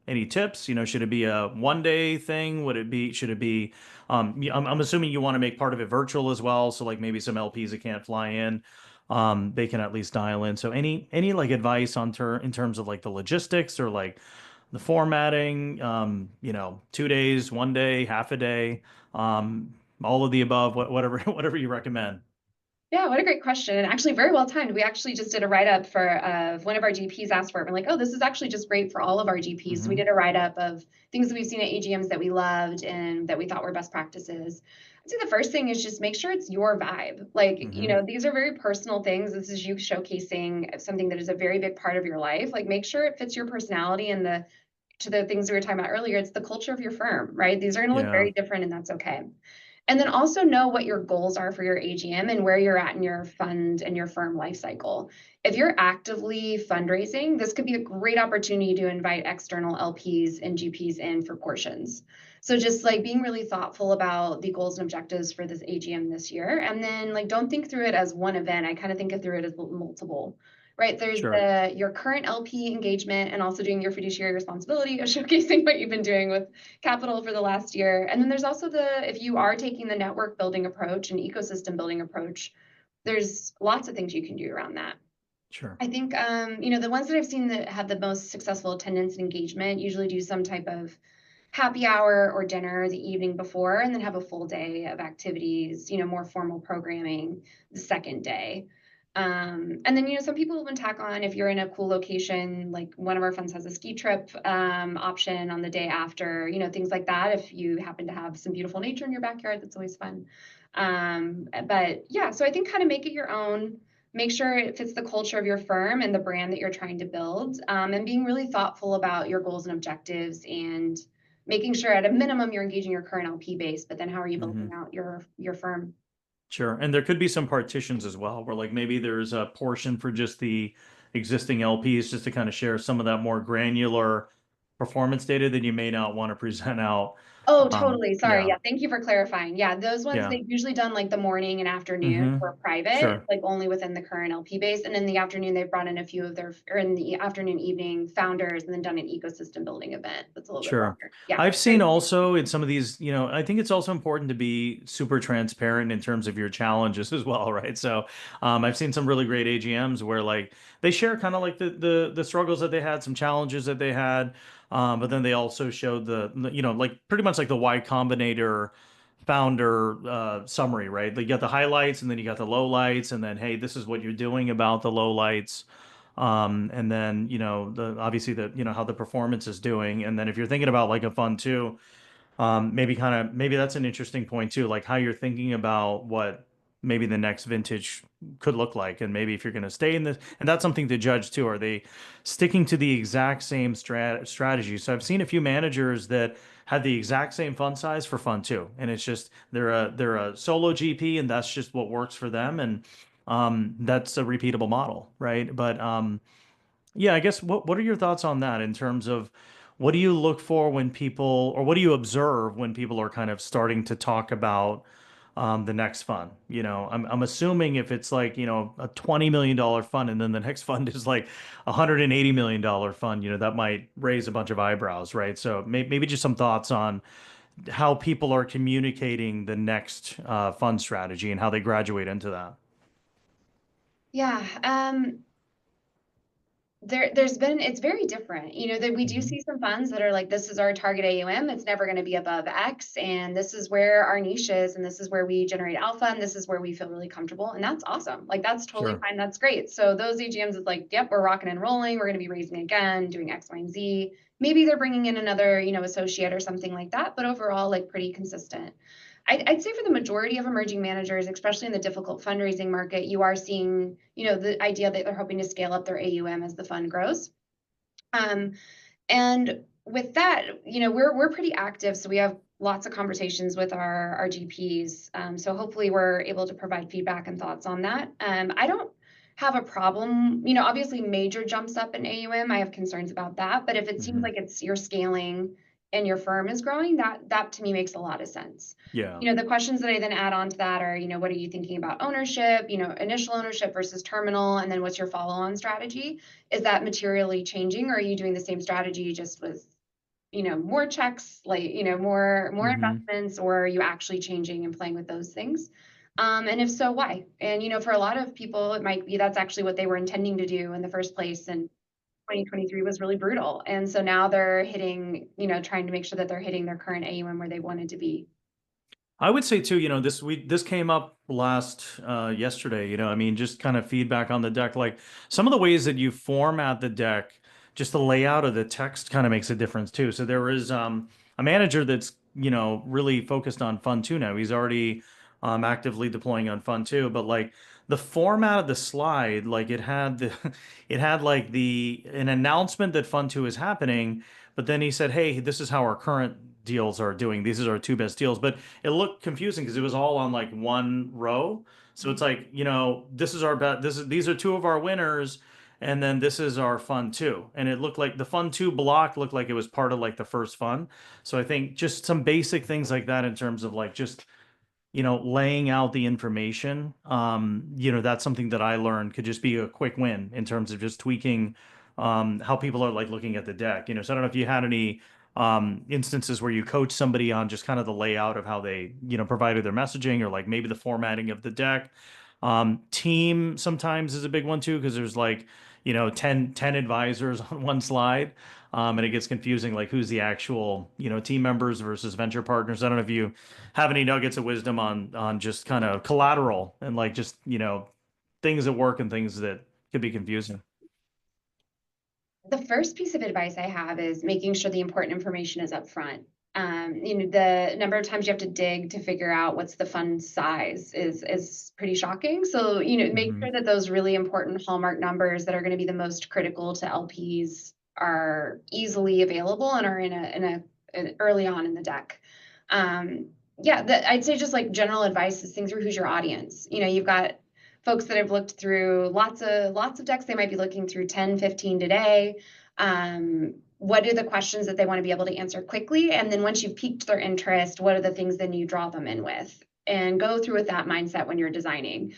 any tips? Should it be a 1 day thing? Should it be I'm assuming you want to make part of it virtual as well. So like maybe some LPs that can't fly in, they can at least dial in. So any like advice on in terms of like the logistics or like the formatting, 2 days, 1 day, half a day, all of the above, whatever whatever you recommend. Yeah, what a great question. And actually, very well timed. We actually just did a write up for one of our GPs asked for it. We're like, oh, this is actually just great for all of our GPs. So we Hmm. did a write up of things that we've seen at AGMs that we loved and that we thought were best practices. I'd say the first thing is just make sure it's your vibe. Like, Hmm. these are very personal things. This is you showcasing something that is a very big part of your life. Like, make sure it fits your personality and the things we were talking about earlier. It's the culture of your firm, right? These are going to look Yeah, very different, and that's okay. And then also know what your goals are for your AGM and where you're at in your fund and your firm life cycle. If you're actively fundraising, this could be a great opportunity to invite external LPs and GPs in for portions. So just like being really thoughtful about the goals and objectives for this AGM this year. And then like don't think through it as one event. I kind of think of through it as multiple. Right, there's sure. your current LP engagement and also doing your fiduciary responsibility of showcasing what you've been doing with capital for the last year. And then there's also if you are taking the network building approach and ecosystem building approach, there's lots of things you can do around that. Sure. I think, the ones that I've seen that have the most successful attendance and engagement usually do some type of happy hour or dinner the evening before, and then have a full day of activities, more formal programming the second day. And then, some people even tack on if you're in a cool location, like one of our funds has a ski trip option on the day after, things like that. If you happen to have some beautiful nature in your backyard, that's always fun. But yeah, so I think kind of make it your own. Make sure it fits the culture of your firm and the brand that you're trying to build, and being really thoughtful about your goals and objectives and making sure at a minimum you're engaging your current LP base, but then how are you building Hmm. out your firm? Sure. And there could be some partitions as well, where like maybe there's a portion for just the existing LPs, just to kind of share some of that more granular performance data that you may not want to present out. Oh, totally. Sorry. Yeah. Yeah, thank you for clarifying. Yeah, those ones Yeah. they've usually done like the morning and afternoon Hmm. for private, Sure. like only within the current LP base. And in the afternoon, they've brought in a few of or in the afternoon, evening founders, and then done an ecosystem building event that's a little bit Sure. broader. Yeah. I've seen also in some of these, I think it's also important to be super transparent in terms of your challenges as well, right? So, I've seen some really great AGMs where like they share kind of like the struggles that they had, some challenges that they had, but then they also showed like pretty much like the Y Combinator founder summary, right? Like you got the highlights and then you got the lowlights, and then hey, this is what you're doing about the lowlights. And then obviously how the performance is doing, and then if you're thinking about like a fund too, maybe that's an interesting point too, like how you're thinking about what maybe the next vintage could look like, and maybe if you're going to stay in this, and that's something to judge too. Are they sticking to the exact same strategy? So I've seen a few managers that had the exact same fund size for fund two, and it's just they're a solo GP, and that's just what works for them, and that's a repeatable model, right? But yeah, I guess what are your thoughts on that in terms of what do you look for when people, or what do you observe when people are kind of starting to talk about the next fund? I'm assuming if it's like, a $20 million fund and then the next fund is like $180 million fund, that might raise a bunch of eyebrows, right? So maybe just some thoughts on how people are communicating the next fund strategy and how they graduate into that. Yeah. There's been it's very different. That we do Hmm. see some funds that are like, this is our target AUM, it's never going to be above X, and this is where our niche is, and this is where we generate alpha, and this is where we feel really comfortable. And that's awesome. Like that's totally Sure. fine. That's great. So those AGMs is like, yep, we're rocking and rolling. We're going to be raising again, doing X, Y, and Z. Maybe they're bringing in another, associate or something like that, but overall, like pretty consistent. I'd say for the majority of emerging managers, especially in the difficult fundraising market, you are seeing, the idea that they're hoping to scale up their AUM as the fund grows. Um, and with that, we're pretty active, so we have lots of conversations with our GPs. So hopefully we're able to provide feedback and thoughts on that. I don't have a problem, obviously major jumps up in AUM. I have concerns about that, but if it seems Hmm. like you're scaling and your firm is growing, that to me makes a lot of sense. Yeah. The questions that I then add on to that are, what are you thinking about ownership, initial ownership versus terminal, and then what's your follow-on strategy? Is that materially changing, or are you doing the same strategy just with more checks, like, more Hmm. investments, or are you actually changing and playing with those things? And if so, why? And, for a lot of people, it might be that's actually what they were intending to do in the first place. And 2023 was really brutal. And so now they're hitting, trying to make sure that they're hitting their current AUM where they wanted to be. I would say too, this came up last yesterday, I mean, just kind of feedback on the deck. Like some of the ways that you format the deck, just the layout of the text kind of makes a difference too. So there is a manager that's, really focused on Fund 2 now. He's already actively deploying on Fund 2, but like the format of the slide, like it had the it had like the an announcement that Fund 2 is happening, but then he said, "Hey, this is how our current deals are doing. These are our two best deals." But it looked confusing because it was all on like one row. So it's like, this is our bet. These are two of our winners, and then this is our fund two. And it looked like the fund two block looked like it was part of like the first fund. So I think just some basic things like that in terms of like just laying out the information, that's something that I learned could just be a quick win in terms of just tweaking how people are like looking at the deck. So I don't know if you had any instances where you coach somebody on just kind of the layout of how they, provided their messaging or like maybe the formatting of the deck. Team sometimes is a big one too, because there's like, 10 advisors on one slide. And it gets confusing, like who's the actual, team members versus venture partners. I don't know if you have any nuggets of wisdom on just kind of collateral and like just things that work and things that could be confusing. The first piece of advice I have is making sure the important information is up front. The number of times you have to dig to figure out what's the fund size is pretty shocking. So, make Hmm. sure that those really important hallmark numbers that are going to be the most critical to LPs are easily available and are in early on in the deck. Um, yeah, I'd say just like general advice is think through who's your audience. You've got folks that have looked through lots of decks. They might be looking through 10, 15 today. What are the questions that they want to be able to answer quickly? And then once you've piqued their interest, what are the things then you draw them in with? And go through with that mindset when you're designing.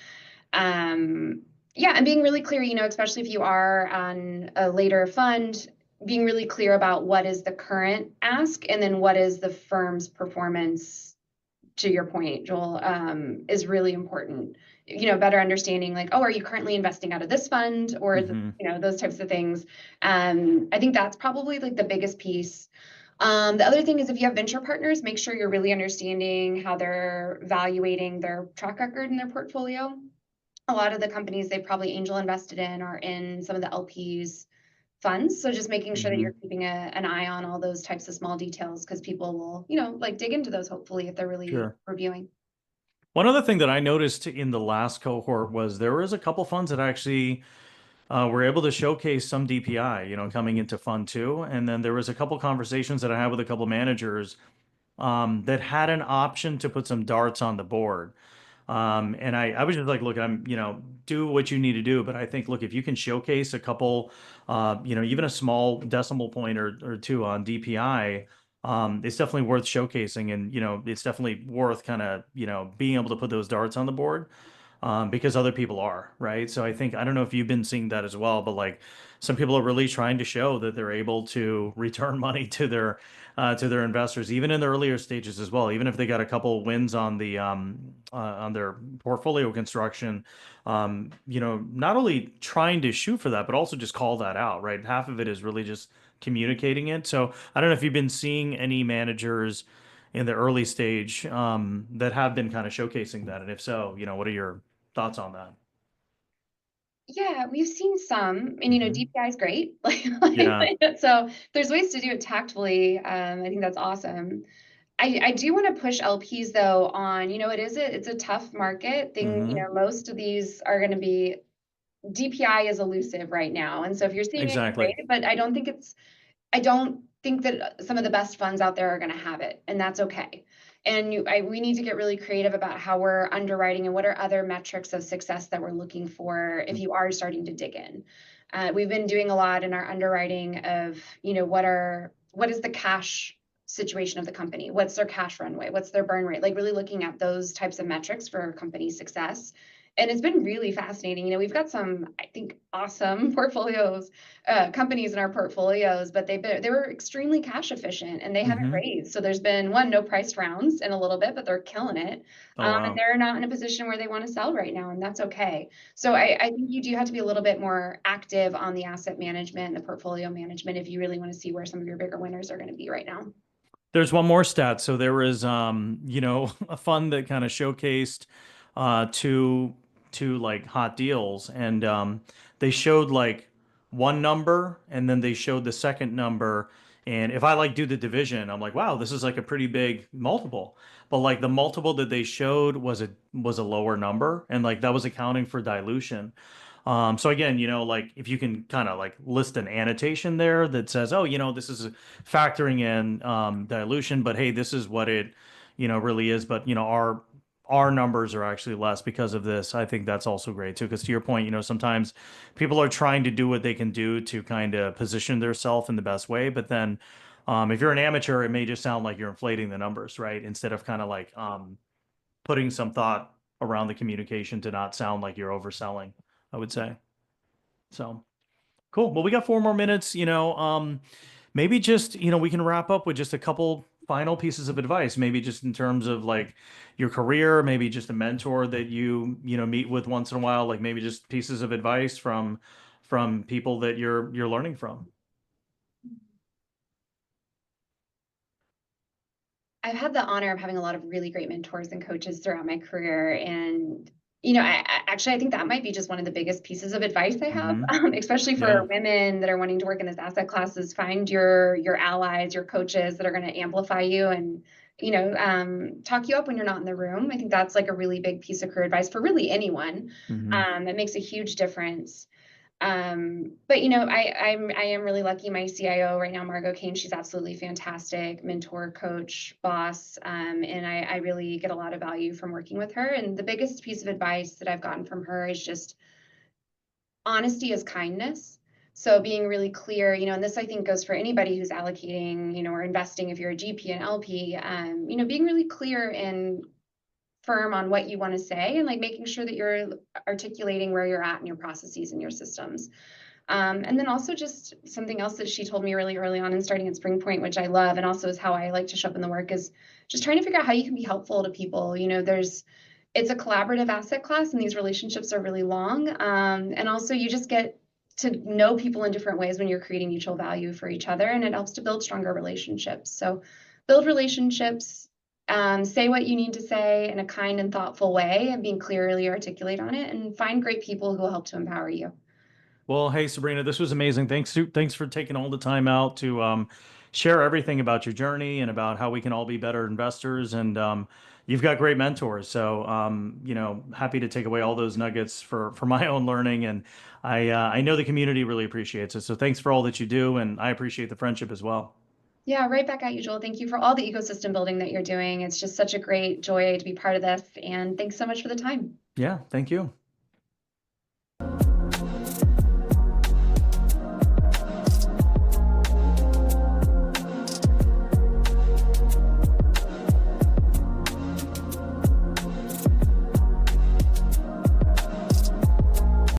Yeah, and being really clear, especially if you are on a later fund, being really clear about what is the current ask and then what is the firm's performance, to your point, Joel, is really important. Better understanding like, oh, are you currently investing out of this fund, or is it, Hmm. those types of things. I think that's probably like the biggest piece. The other thing is if you have venture partners, make sure you're really understanding how they're evaluating their track record in their portfolio. A lot of the companies they probably angel invested in are in some of the LPs funds. So just making sure that Hmm. you're keeping an eye on all those types of small details because people will, like dig into those hopefully if they're really Sure. reviewing. One other thing that I noticed in the last cohort was there was a couple funds that actually were able to showcase some DPI, coming into fund two. And then there was a couple conversations that I had with a couple managers that had an option to put some darts on the board. And I was just like, look, do what you need to do. But I think, look, if you can showcase a couple, even a small decimal point or two on DPI, it's definitely worth showcasing. And, it's definitely worth kind of, being able to put those darts on the board because other people are, right? So I think, I don't know if you've been seeing that as well, but like some people are really trying to show that they're able to return money to their investors, even in the earlier stages as well. Even if they got a couple wins on their portfolio construction, not only trying to shoot for that, but also just call that out, right? Half of it is really just communicating it. So I don't know if you've been seeing any managers in the early stage that have been kind of showcasing that, and if so, what are your thoughts on that? Yeah, we've seen some, and Hmm. DPI is great. Yeah. So there's ways to do it tactfully. I think that's awesome. I do want to push LPs though on, it's a tough market thing. Hmm. Most of these are going to be DPI is elusive right now, and so if you're seeing it, Exactly. great. But I don't think I don't. think that some of the best funds out there are going to have it, and that's okay. And we need to get really creative about how we're underwriting and what are other metrics of success that we're looking for if you are starting to dig in. We've been doing a lot in our underwriting of, what is the cash situation of the company? What's their cash runway? What's their burn rate? Like really looking at those types of metrics for company success. And it's been really fascinating. We've got some, I think, awesome portfolios, companies in our portfolios, but they were extremely cash efficient and they haven't Hmm. raised. So there's been no price rounds in a little bit, but they're killing it. Oh, And wow. they're not in a position where they want to sell right now, and that's okay. So I think you do have to be a little bit more active on the asset management and the portfolio management if you really want to see where some of your bigger winners are going to be right now. There's one more stat. So there was, a fund that kind of showcased two like hot deals, and they showed like one number, and then they showed the second number. And if I like do the division, I'm like, wow, this is like a pretty big multiple. But like the multiple that they showed was a lower number, and like that was accounting for dilution. So again, like if you can kind of like list an annotation there that says, oh, this is factoring in dilution, but hey, this is what it, really is. But our numbers are actually less because of this. I think that's also great too, because to your point, sometimes people are trying to do what they can do to kind of position themselves in the best way, but then if you're an amateur, it may just sound like you're inflating the numbers, right? Instead of kind of like putting some thought around the communication to not sound like you're overselling, I would say. So cool. Well, we got 4 more minutes, maybe just, we can wrap up with just a couple final pieces of advice, maybe just in terms of like your career, maybe just a mentor that meet with once in a while, like maybe just pieces of advice from people that you're learning from. I've had the honor of having a lot of really great mentors and coaches throughout my career. And, actually, I think that might be just one of the biggest pieces of advice I have, Hmm. especially Yeah. for women that are wanting to work in this asset classes. Find your allies, your coaches that are going to amplify you and, talk you up when you're not in the room. I think that's like a really big piece of career advice for really anyone. Hmm. It makes a huge difference. But I am really lucky. My CIO right now, Margot Kane, she's absolutely fantastic, mentor, coach, boss, and I really get a lot of value from working with her. And the biggest piece of advice that I've gotten from her is just honesty is kindness. So being really clear, and this I think goes for anybody who's allocating, or investing if you're a GP and LP, being really clear and firm on what you want to say and like making sure that you're articulating where you're at in your processes and your systems. And then also just something else that she told me really early on in starting at SpringPoint, which I love, and also is how I like to show up in the work, is just trying to figure out how you can be helpful to people. It's a collaborative asset class, and these relationships are really long. And also, you just get to know people in different ways when you're creating mutual value for each other, and it helps to build stronger relationships. So, build relationships. Say what you need to say in a kind and thoughtful way, and being clearly articulate on it, and find great people who will help to empower you. Well, hey Sabrina, this was amazing. Thanks for taking all the time out to share everything about your journey and about how we can all be better investors. And you've got great mentors, so happy to take away all those nuggets for my own learning. And I know the community really appreciates it. So thanks for all that you do, and I appreciate the friendship as well. Yeah, right back at you, Joel. Thank you for all the ecosystem building that you're doing. It's just such a great joy to be part of this. And thanks so much for the time. Yeah, thank you.